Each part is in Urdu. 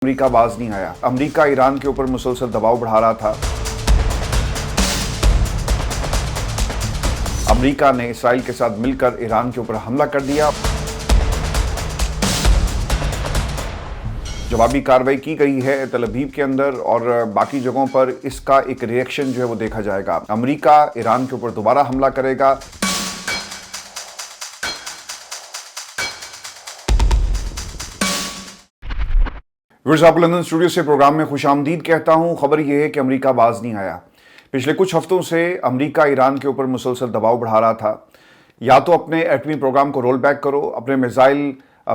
امریکہ باز نہیں آیا۔ امریکہ ایران کے اوپر مسلسل دباؤ بڑھا رہا تھا۔ امریکہ نے اسرائیل کے ساتھ مل کر ایران کے اوپر حملہ کر دیا۔ جوابی کارروائی کی گئی ہے تل ابیب کے اندر اور باقی جگہوں پر۔ اس کا ایک ری ایکشن جو ہے وہ دیکھا جائے گا۔ امریکہ ایران کے اوپر دوبارہ حملہ کرے گا۔ ویورز، آپ لندن اسٹوڈیو سے پروگرام میں خوش آمدید کہتا ہوں۔ خبر یہ ہے کہ امریکہ باز نہیں آیا۔ پچھلے کچھ ہفتوں سے امریکہ ایران کے اوپر مسلسل دباؤ بڑھا رہا تھا۔ یا تو اپنے ایٹمی پروگرام کو رول بیک کرو، اپنے میزائل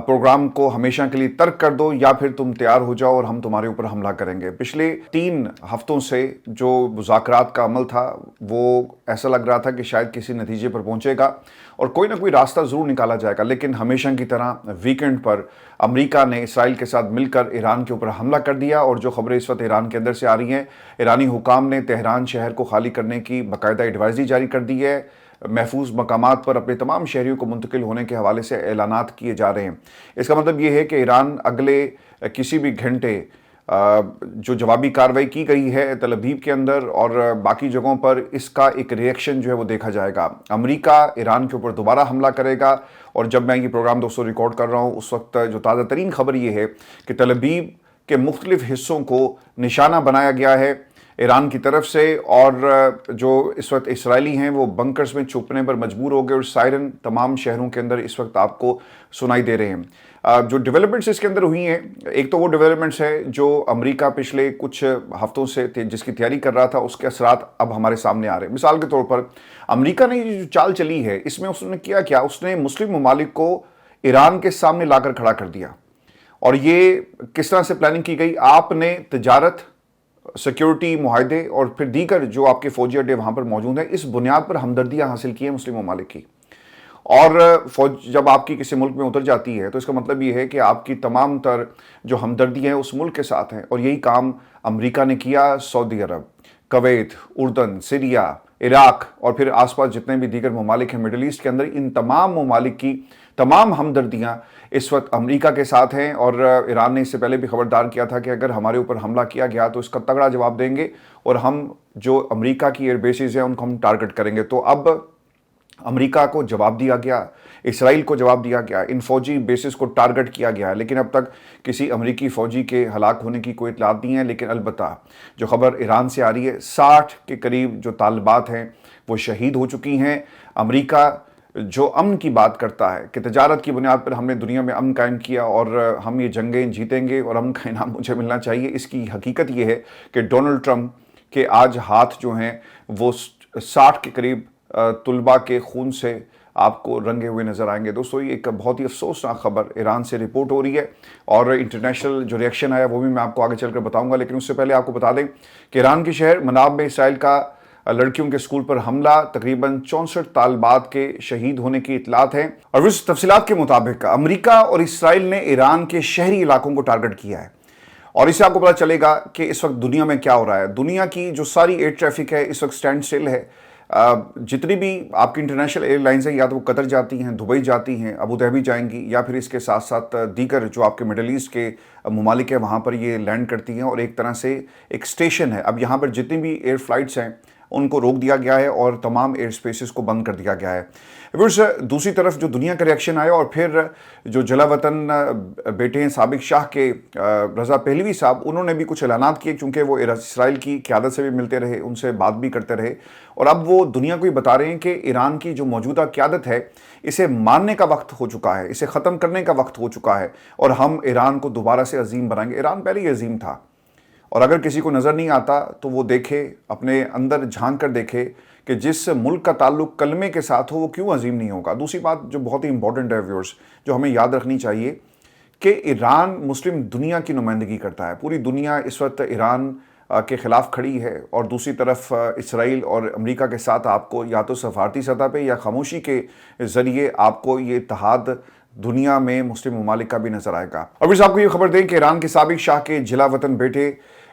پروگرام کو ہمیشہ کے لیے ترک کر دو، یا پھر تم تیار ہو جاؤ اور ہم تمہارے اوپر حملہ کریں گے۔ پچھلے 3 ہفتوں سے جو مذاکرات کا عمل تھا وہ ایسا لگ رہا تھا کہ شاید کسی نتیجے پر پہنچے گا اور کوئی نہ کوئی راستہ ضرور نکالا جائے گا، لیکن ہمیشہ کی طرح ویکنڈ پر امریکہ نے اسرائیل کے ساتھ مل کر ایران کے اوپر حملہ کر دیا۔ اور جو خبریں اس وقت ایران کے اندر سے آ رہی ہیں، ایرانی حکام نے تہران شہر کو خالی کرنے کی باقاعدہ ایڈوائزری جاری کر دی ہے۔ محفوظ مقامات پر اپنے تمام شہریوں کو منتقل ہونے کے حوالے سے اعلانات کیے جا رہے ہیں۔ اس کا مطلب یہ ہے کہ ایران اگلے کسی بھی گھنٹے جو جوابی کارروائی کی گئی ہے تل ابیب کے اندر اور باقی جگہوں پر، اس کا ایک ری ایکشن جو ہے وہ دیکھا جائے گا۔ امریکہ ایران کے اوپر دوبارہ حملہ کرے گا۔ اور جب میں یہ پروگرام دوستوں ریکارڈ کر رہا ہوں، اس وقت جو تازہ ترین خبر یہ ہے کہ تل ابیب کے مختلف حصوں کو نشانہ بنایا گیا ہے ایران کی طرف سے، اور جو اس وقت اسرائیلی ہیں وہ بنکرز میں چھپنے پر مجبور ہو گئے اور سائرن تمام شہروں کے اندر اس وقت آپ کو سنائی دے رہے ہیں۔ جو ڈیولپمنٹس اس کے اندر ہوئی ہیں، ایک تو وہ ڈیولپمنٹس ہے جو امریکہ پچھلے کچھ ہفتوں سے جس کی تیاری کر رہا تھا، اس کے اثرات اب ہمارے سامنے آ رہے ہیں۔ مثال کے طور پر امریکہ نے یہ جو چال چلی ہے، اس میں اس نے کیا اس نے مسلم ممالک کو ایران کے سامنے لا کر کھڑا کر دیا۔ اور یہ کس طرح سے پلاننگ کی گئی؟ آپ نے تجارت، سیکیورٹی معاہدے اور پھر دیگر جو آپ کے فوجی اڈے وہاں پر موجود ہیں، اس بنیاد پر ہمدردیاں حاصل کی ہیں مسلم ممالک کی۔ اور فوج جب آپ کی کسی ملک میں اتر جاتی ہے تو اس کا مطلب یہ ہے کہ آپ کی تمام تر جو ہمدردی ہیں اس ملک کے ساتھ ہیں۔ اور یہی کام امریکہ نے کیا۔ سعودی عرب، کویت، اردن، سیریا، عراق اور پھر آس پاس جتنے بھی دیگر ممالک ہیں مڈل ایسٹ کے اندر، ان تمام ممالک کی تمام ہمدردیاں اس وقت امریکہ کے ساتھ ہیں۔ اور ایران نے اس سے پہلے بھی خبردار کیا تھا کہ اگر ہمارے اوپر حملہ کیا گیا تو اس کا تگڑا جواب دیں گے اور ہم جو امریکہ کی ایئر بیسز ہیں ان کو ہم ٹارگٹ کریں گے۔ تو اب امریکہ کو جواب دیا گیا، اسرائیل کو جواب دیا گیا، ان فوجی بیسز کو ٹارگٹ کیا گیا ہے، لیکن اب تک کسی امریکی فوجی کے ہلاک ہونے کی کوئی اطلاعات نہیں ہے۔ لیکن البتہ جو خبر ایران سے آ رہی ہے، 60 کے قریب جو طالبات ہیں وہ شہید ہو چکی ہیں۔ امریکہ جو امن کی بات کرتا ہے کہ تجارت کی بنیاد پر ہم نے دنیا میں امن قائم کیا اور ہم یہ جنگیں جیتیں گے اور امن کا انعام مجھے ملنا چاہیے، اس کی حقیقت یہ ہے کہ ڈونلڈ ٹرمپ کے آج ہاتھ جو ہیں وہ 60 کے قریب طلباء کے خون سے آپ کو رنگے ہوئے نظر آئیں گے۔ دوستو، یہ ایک بہت ہی افسوسناک خبر ایران سے رپورٹ ہو رہی ہے اور انٹرنیشنل جو ری ایکشن آیا وہ بھی میں آپ کو آگے چل کر بتاؤں گا۔ لیکن اس سے پہلے آپ کو بتا دیں کہ ایران کے شہر مناب میں اسرائیل کا لڑکیوں کے اسکول پر حملہ، تقریباً 64 طالبات کے شہید ہونے کی اطلاعات ہیں۔ اور اس تفصیلات کے مطابق امریکہ اور اسرائیل نے ایران کے شہری علاقوں کو ٹارگٹ کیا ہے۔ اور اس سے آپ کو پتہ چلے گا کہ اس وقت دنیا میں کیا ہو رہا ہے۔ دنیا کی جو ساری ایئر ٹریفک ہے اس وقت سٹینڈ سٹل ہے۔ جتنی بھی آپ کی انٹرنیشنل ایئر لائنز ہیں، یا تو وہ قطر جاتی ہیں، دبئی جاتی ہیں، ابو ظہبی جائیں گی، یا پھر اس کے ساتھ ساتھ دیگر جو آپ کے مڈل ایسٹ کے ممالک ہیں وہاں پر یہ لینڈ کرتی ہیں، اور ایک طرح سے ایک سٹیشن ہے۔ اب یہاں پر جتنی بھی ایئر فلائٹس ہیں ان کو روک دیا گیا ہے اور تمام ایئر سپیسز کو بند کر دیا گیا ہے۔ دوسری طرف جو دنیا کا ری ایکشن آیا، اور پھر جو جلا وطن بیٹے ہیں سابق شاہ کے رضا پہلوی صاحب، انہوں نے بھی کچھ اعلانات کیے، چونکہ وہ اسرائیل کی قیادت سے بھی ملتے رہے، ان سے بات بھی کرتے رہے، اور اب وہ دنیا کو ہی بتا رہے ہیں کہ ایران کی جو موجودہ قیادت ہے اسے ماننے کا وقت ہو چکا ہے، اسے ختم کرنے کا وقت ہو چکا ہے، اور ہم ایران کو دوبارہ سے عظیم بنائیں گے۔ ایران پہلے ہی عظیم تھا، اور اگر کسی کو نظر نہیں آتا تو وہ دیکھے، اپنے اندر جھانک کر دیکھے کہ جس ملک کا تعلق کلمے کے ساتھ ہو وہ کیوں عظیم نہیں ہوگا۔ دوسری بات جو بہت ہی امپورٹنٹ ہے ویورز، جو ہمیں یاد رکھنی چاہیے، کہ ایران مسلم دنیا کی نمائندگی کرتا ہے۔ پوری دنیا اس وقت ایران کے خلاف کھڑی ہے، اور دوسری طرف اسرائیل اور امریکہ کے ساتھ آپ کو یا تو سفارتی سطح پہ یا خاموشی کے ذریعے آپ کو یہ اتحاد دنیا میں مسلم ممالک کا بھی نظر آئے گا۔ اور پھر آپ کو یہ خبر دیں کہ ایران کے سابق شاہ کے جلا وطن بیٹے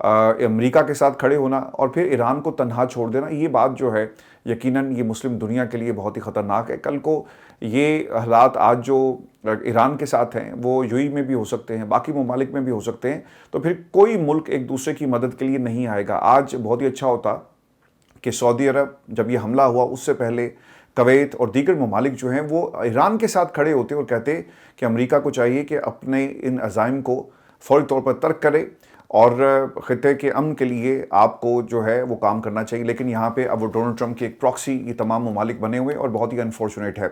امریکا کے ساتھ کھڑے ہونا اور پھر ایران کو تنہا چھوڑ دینا، یہ بات جو ہے یقیناً یہ مسلم دنیا کے لیے بہت ہی خطرناک ہے۔ کل کو یہ حالات آج جو ایران کے ساتھ ہیں وہ یو ای میں بھی ہو سکتے ہیں، باقی ممالک میں بھی ہو سکتے ہیں، تو پھر کوئی ملک ایک دوسرے کی مدد کے لیے نہیں آئے گا۔ آج بہت ہی اچھا ہوتا کہ سعودی عرب جب یہ حملہ ہوا اس سے پہلے کویت اور دیگر ممالک جو ہیں وہ ایران کے ساتھ کھڑے ہوتے اور کہتے کہ امریکہ کو چاہیے کہ اپنے ان عزائم کو فوری طور پر ترک کرے اور خطے کے امن کے لیے آپ کو جو ہے وہ کام کرنا چاہیے، لیکن یہاں پہ اب وہ ڈونلڈ ٹرمپ کی ایک پراکسی یہ تمام ممالک بنے ہوئے اور بہت ہی انفارچونیٹ ہے۔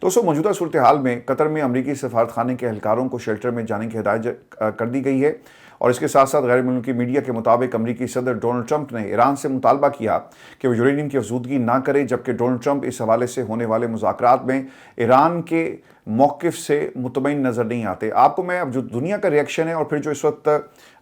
دوستو، موجودہ صورتحال میں قطر میں امریکی سفارتخانے کے اہلکاروں کو شیلٹر میں جانے کی ہدایت کر دی گئی ہے، اور اس کے ساتھ ساتھ غیر ملکی میڈیا کے مطابق امریکی صدر ڈونلڈ ٹرمپ نے ایران سے مطالبہ کیا کہ وہ یورینیم کی افزودگی نہ کرے، جبکہ ڈونلڈ ٹرمپ اس حوالے سے ہونے والے مذاکرات میں ایران کے موقف سے مطمئن نظر نہیں آتے۔ آپ کو میں اب جو دنیا کا ریئیکشن ہے اور پھر جو اس وقت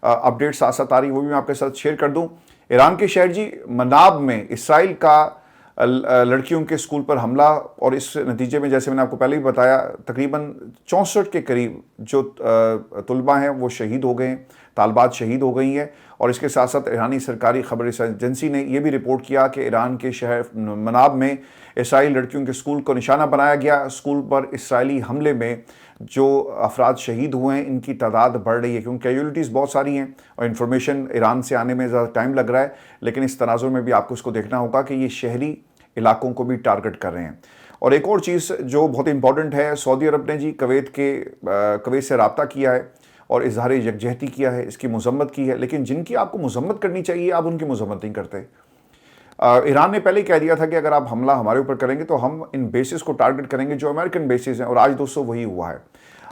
اپڈیٹ ساتھ ساتھ آ رہی وہ بھی میں آپ کے ساتھ شیئر کر دوں۔ ایران کے شہر مناب میں اسرائیل کا لڑکیوں کے اسکول پر حملہ، اور اس نتیجے میں جیسے میں نے آپ کو پہلے بھی بتایا تقریباً 64 کے قریب جو طلبہ ہیں وہ شہید ہو گئے ہیں، طالبات شہید ہو گئی ہیں، اور اس کے ساتھ ساتھ ایرانی سرکاری خبر ایجنسی نے یہ بھی رپورٹ کیا کہ ایران کے شہر مناب میں اسرائیلی لڑکیوں کے اسکول کو نشانہ بنایا گیا۔ اسکول پر اسرائیلی حملے میں جو افراد شہید ہوئے ہیں ان کی تعداد بڑھ رہی ہے، کیونکہ کیجولیٹیز بہت ساری ہیں اور انفارمیشن ایران سے آنے میں زیادہ ٹائم لگ رہا ہے، لیکن اس تناظر میں بھی آپ کو اس کو دیکھنا ہوگا کہ یہ شہری علاقوں کو بھی ٹارگٹ کر رہے ہیں۔ اور ایک اور چیز جو بہت امپورٹنٹ ہے، سعودی عرب نے کویت سے رابطہ کیا ہے اور اظہار یکجہتی کیا ہے، اس کی مذمت کی ہے، لیکن جن کی آپ کو مذمت کرنی چاہیے آپ ان کی مذمت نہیں کرتے۔ ایران نے پہلے ہی کہہ دیا تھا کہ اگر آپ حملہ ہمارے اوپر کریں گے تو ہم ان بیسز کو ٹارگٹ کریں گے جو امریکن بیسز ہیں، اور آج دوستو وہی ہوا ہے۔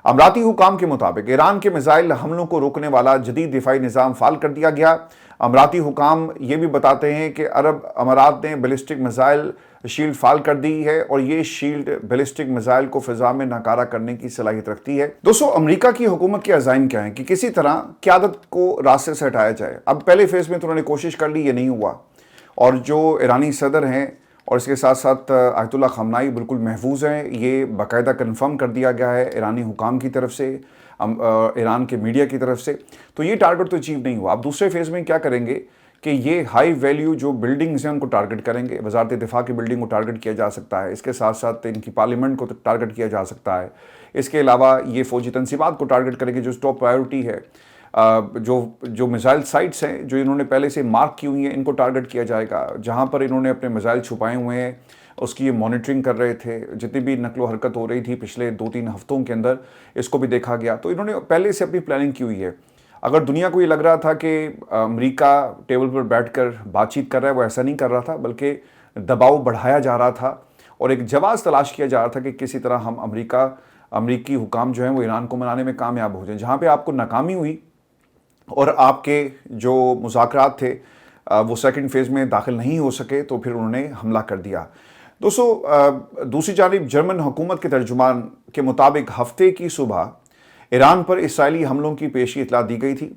اماراتی حکام کے مطابق ایران کے میزائل حملوں کو روکنے والا جدید دفاعی نظام فعال کر دیا گیا۔ اماراتی حکام یہ بھی بتاتے ہیں کہ عرب امارات نے بیلسٹک میزائل شیلڈ فعال کر دی ہے، اور یہ شیلڈ بیلسٹک میزائل کو فضا میں ناکارہ کرنے کی صلاحیت رکھتی ہے۔ دوستو، امریکہ کی حکومت کے عزائم کیا ہیں کہ کسی طرح قیادت کو راستے سے ہٹایا جائے۔ اب پہلے فیز میں تو انہوں نے کوشش کر لی، یہ نہیں ہوا، اور جو ایرانی صدر ہیں اور اس کے ساتھ ساتھ آیت اللہ خامنائی بالکل محفوظ ہیں، یہ باقاعدہ کنفرم کر دیا گیا ہے ایرانی حکام کی طرف سے، ایران کے میڈیا کی طرف سے، تو یہ ٹارگٹ تو اچیو نہیں ہوا۔ اب دوسرے فیز میں کیا کریں گے کہ یہ ہائی ویلیو جو بلڈنگز ہیں ان کو ٹارگٹ کریں گے، وزارت دفاع کی بلڈنگ کو ٹارگٹ کیا جا سکتا ہے، اس کے ساتھ ساتھ ان کی پارلیمنٹ کو ٹارگٹ کیا جا سکتا ہے، اس کے علاوہ یہ فوجی تنصیبات کو ٹارگٹ کریں گے جو ٹاپ پرائیورٹی ہے۔ جو میزائل سائٹس ہیں جو انہوں نے پہلے سے مارک کی ہوئی ہیں ان کو ٹارگٹ کیا جائے گا، جہاں پر انہوں نے اپنے میزائل چھپائے ہوئے ہیں اس کی یہ مانیٹرنگ کر رہے تھے، جتنی بھی نقل و حرکت ہو رہی تھی پچھلے 2-3 ہفتوں کے اندر اس کو بھی دیکھا گیا، تو انہوں نے پہلے سے اپنی پلاننگ کی ہوئی ہے۔ اگر دنیا کو یہ لگ رہا تھا کہ امریکہ ٹیبل پر بیٹھ کر بات چیت کر رہا ہے، وہ ایسا نہیں کر رہا تھا، بلکہ دباؤ بڑھایا جا رہا تھا اور ایک جواز تلاش کیا جا رہا تھا کہ کسی طرح ہم امریکی حکام جو ہیں وہ ایران کو منانے میں کامیاب ہو جائیں۔ جہاں پہ آپ کو ناکامی ہوئی اور آپ کے جو مذاکرات تھے وہ سیکنڈ فیز میں داخل نہیں ہو سکے، تو پھر انہوں نے حملہ کر دیا۔ دوستو، دوسری جانب جرمن حکومت کے ترجمان کے مطابق ہفتے کی صبح ایران پر اسرائیلی حملوں کی پیشی اطلاع دی گئی تھی۔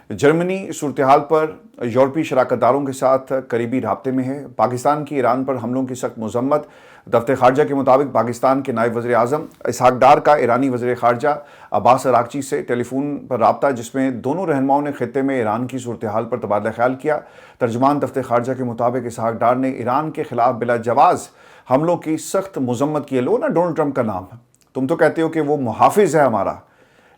جرمنی صورتحال پر یورپی شراکت داروں کے ساتھ قریبی رابطے میں ہے۔ پاکستان کی ایران پر حملوں کی سخت مذمت۔ دفتر خارجہ کے مطابق پاکستان کے نائب وزیر اعظم اسحاق ڈار کا ایرانی وزیر خارجہ عباس اراغچی سے ٹیلی فون پر رابطہ، جس میں دونوں رہنماؤں نے خطے میں ایران کی صورتحال پر تبادلہ خیال کیا۔ ترجمان دفتر خارجہ کے مطابق اسحاق ڈار نے ایران کے خلاف بلا جواز حملوں کی سخت مذمت کی ہے۔ لو نا ڈونلڈ ٹرمپ کا نام، تم تو کہتے ہو کہ وہ محافظ ہے ہمارا،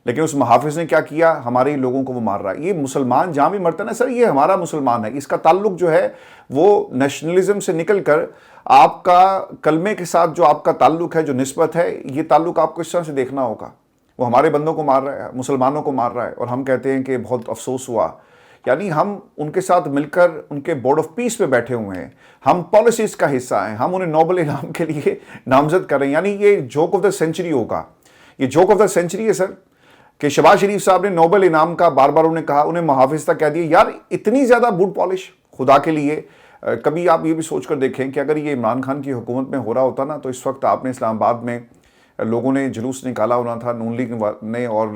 لیکن اس محافظ نے کیا کیا؟ ہمارے لوگوں کو وہ مار رہا ہے۔ یہ مسلمان جہاں بھی مرتا ہے نا سر، یہ ہمارا مسلمان ہے، اس کا تعلق جو ہے وہ نیشنلزم سے نکل کر آپ کا کلمے کے ساتھ جو آپ کا تعلق ہے، جو نسبت ہے، یہ تعلق آپ کو اس طرح سے دیکھنا ہوگا۔ وہ ہمارے بندوں کو مار رہا ہے، مسلمانوں کو مار رہا ہے، اور ہم کہتے ہیں کہ بہت افسوس ہوا۔ یعنی ہم ان کے ساتھ مل کر ان کے بورڈ آف پیس پہ بیٹھے ہوئے ہیں، ہم پالیسیز کا حصہ ہیں، ہم انہیں نوبل انعام کے لیے نامزد کر رہے ہیں۔ یعنی یہ جوک آف دا سینچری ہوگا، یہ جوک آف دا سینچری ہے سر، کہ شہباز شریف صاحب نے نوبل انعام کا بار بار انہیں کہا، انہیں محافظ تک کہہ دیا۔ یار اتنی زیادہ بوٹ پالش خدا کے لیے! کبھی آپ یہ بھی سوچ کر دیکھیں کہ اگر یہ عمران خان کی حکومت میں ہو رہا ہوتا نا، تو اس وقت آپ نے اسلام آباد میں لوگوں نے جلوس نکالا ہونا تھا، نون لیگ نے، اور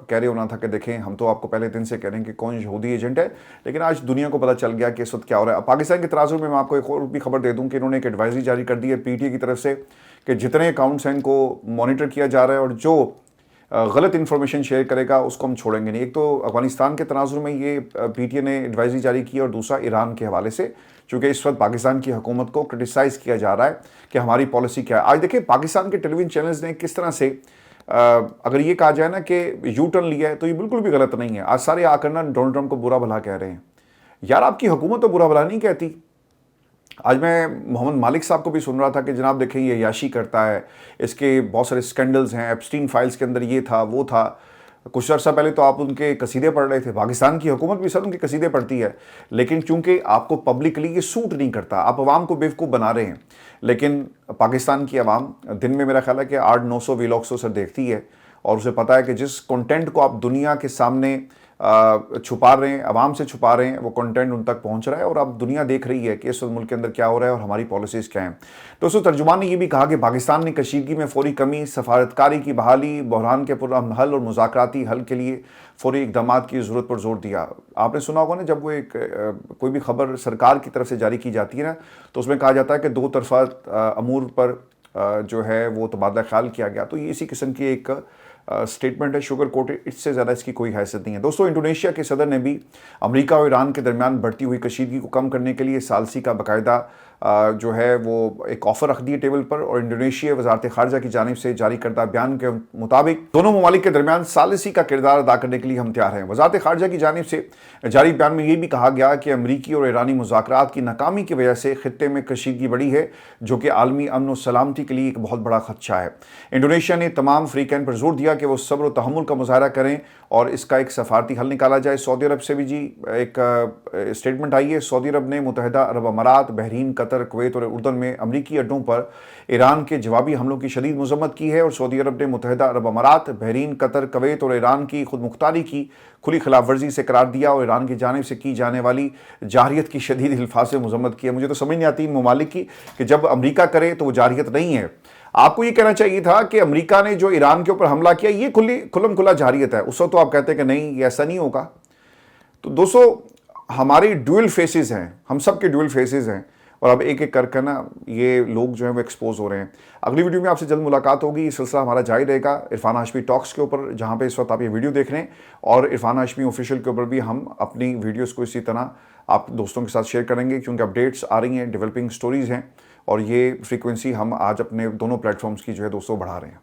کہہ رہے ہونا تھا کہ دیکھیں ہم تو آپ کو پہلے دن سے کہہ رہے ہیں کہ کون یہودی ایجنٹ ہے، لیکن آج دنیا کو پتہ چل گیا کہ اس وقت کیا ہو رہا ہے۔ پاکستان کے تناظر میں آپ کو ایک اور بھی خبر دے دوں کہ انہوں نے ایک ایڈوائزری جاری کر دی ہے پی ٹی آئی کی طرف سے کہ جتنے اکاؤنٹس ہیں ان کو مانیٹر کیا جا رہا ہے، اور جو غلط انفارمیشن شیئر کرے گا اس کو ہم چھوڑیں گے نہیں. ایک تو افغانستان کے تناظر میں یہ پی ٹی اے نے ایڈوائزری جاری کی اور دوسرا ایران کے حوالے سے چونکہ اس وقت پاکستان کی حکومت کو کرٹیسائز کیا جا رہا ہے کہ ہماری پالیسی کیا ہے. آج دیکھیں پاکستان کے ٹیلی ویژن چینلز نے کس طرح سے اگر یہ کہا جائے نا کہ یو ٹرن لیا ہے تو یہ بالکل بھی غلط نہیں ہے. آج سارے آ کر نا ڈونلڈ ٹرمپ کو برا بھلا کہہ رہے ہیں. یار آپ کی حکومت تو برا بھلا نہیں کہتی. آج میں محمد مالک صاحب کو بھی سن رہا تھا کہ جناب دیکھیں یہ عیاشی کرتا ہے, اس کے بہت سارے اسکینڈلز ہیں, ایپسٹین فائلز کے اندر یہ تھا وہ تھا. کچھ عرصہ پہلے تو آپ ان کے قصیدے پڑھ رہے تھے. پاکستان کی حکومت بھی سر ان کے قصیدے پڑھتی ہے, لیکن چونکہ آپ کو پبلکلی یہ سوٹ نہیں کرتا, آپ عوام کو بیوقوف بنا رہے ہیں. لیکن پاکستان کی عوام دن میں میرا خیال ہے کہ 800-900 ویلاگس سر دیکھتی ہے اور اسے پتہ ہے کہ جس کنٹینٹ کو آپ دنیا کے سامنے چھپا رہے ہیں, عوام سے چھپا رہے ہیں, وہ کنٹینٹ ان تک پہنچ رہا ہے اور اب دنیا دیکھ رہی ہے کہ اس وقت ملک کے اندر کیا ہو رہا ہے اور ہماری پالیسیز کیا ہیں. دوستو ترجمان نے یہ بھی کہا کہ پاکستان نے کشیدگی میں فوری کمی, سفارتکاری کی بحالی, بحران کے پرامن حل اور مذاکراتی حل کے لیے فوری اقدامات کی ضرورت پر زور دیا. آپ نے سنا ہوگا نا جب وہ کوئی بھی خبر سرکار کی طرف سے جاری کی جاتی ہے نا تو اس میں کہا جاتا ہے کہ دو طرفہ امور پر جو ہے وہ تبادلہ خیال کیا گیا. تو یہ اسی قسم کی ایک سٹیٹمنٹ ہے, شوگر کوٹڈ, اس سے زیادہ اس کی کوئی حیثیت نہیں ہے. دوستو انڈونیشیا کے صدر نے بھی امریکہ اور ایران کے درمیان بڑھتی ہوئی کشیدگی کو کم کرنے کے لیے ثالثی کا باقاعدہ جو ہے وہ ایک آفر رکھ دی ہے ٹیبل پر, اور انڈونیشیا وزارت خارجہ کی جانب سے جاری کردہ بیان کے مطابق دونوں ممالک کے درمیان ثالثی کا کردار ادا کرنے کے لیے ہم تیار ہیں. وزارت خارجہ کی جانب سے جاری بیان میں یہ بھی کہا گیا کہ امریکی اور ایرانی مذاکرات کی ناکامی کی وجہ سے خطے میں کشیدگی بڑھی ہے جو کہ عالمی امن و سلامتی کے لیے ایک بہت بڑا خدشہ ہے. انڈونیشیا نے تمام فریقین پر زور دیا کہ وہ صبر و تحمل کا مظاہرہ کریں اور اس کا ایک سفارتی حل نکالا جائے. سعودی عرب سے بھی جی ایک اسٹیٹمنٹ آئی ہے. سعودی عرب نے متحدہ عرب امارات, بحرین, قطر, کویت اور اردن میں امریکی اڈوں پر ایران کے جوابی حملوں کی شدید مذمت کی ہے, اور سعودی عرب نے متحدہ عرب امارات, بحرین, قطر, کویت اور ایران کی خود مختاری کی کھلی خلاف ورزی سے قرار دیا اور ایران کی جانب سے کی جانے والی جارحیت کی شدید الفاظ سے مذمت کی ہے. مجھے تو سمجھ نہیں آتی ان ممالک کی کہ جب امریکہ کرے تو وہ جارحیت نہیں ہے. آپ کو یہ کہنا چاہیے تھا کہ امریکہ نے جو ایران کے اوپر حملہ کیا یہ کھلم کھلا جارحیت ہے. اس وقت تو آپ کہتے ہیں کہ نہیں یہ ایسا نہیں ہوگا. تو دوستو ہماری ڈوئل فیسز ہیں, ہم سب کے ڈوئل فیسز ہیں, اور اب ایک ایک کر کے نا یہ لوگ جو ہیں وہ ایکسپوز ہو رہے ہیں. اگلی ویڈیو میں آپ سے جلد ملاقات ہوگی. یہ سلسلہ ہمارا جاری رہے گا عرفان ہاشمی ٹاکس کے اوپر, جہاں پہ اس وقت آپ یہ ویڈیو دیکھ رہے ہیں, اور عرفان ہاشمی آفیشیل کے اوپر بھی ہم اپنی ویڈیوز کو اسی طرح آپ دوستوں کے ساتھ شیئر کریں گے, کیونکہ اپڈیٹس آ رہی ہیں, ڈیولپنگ سٹوریز ہیں, اور یہ فریکوینسی ہم آج اپنے دونوں پلیٹ فارمز کی جو ہے دوستوں بڑھا رہے ہیں.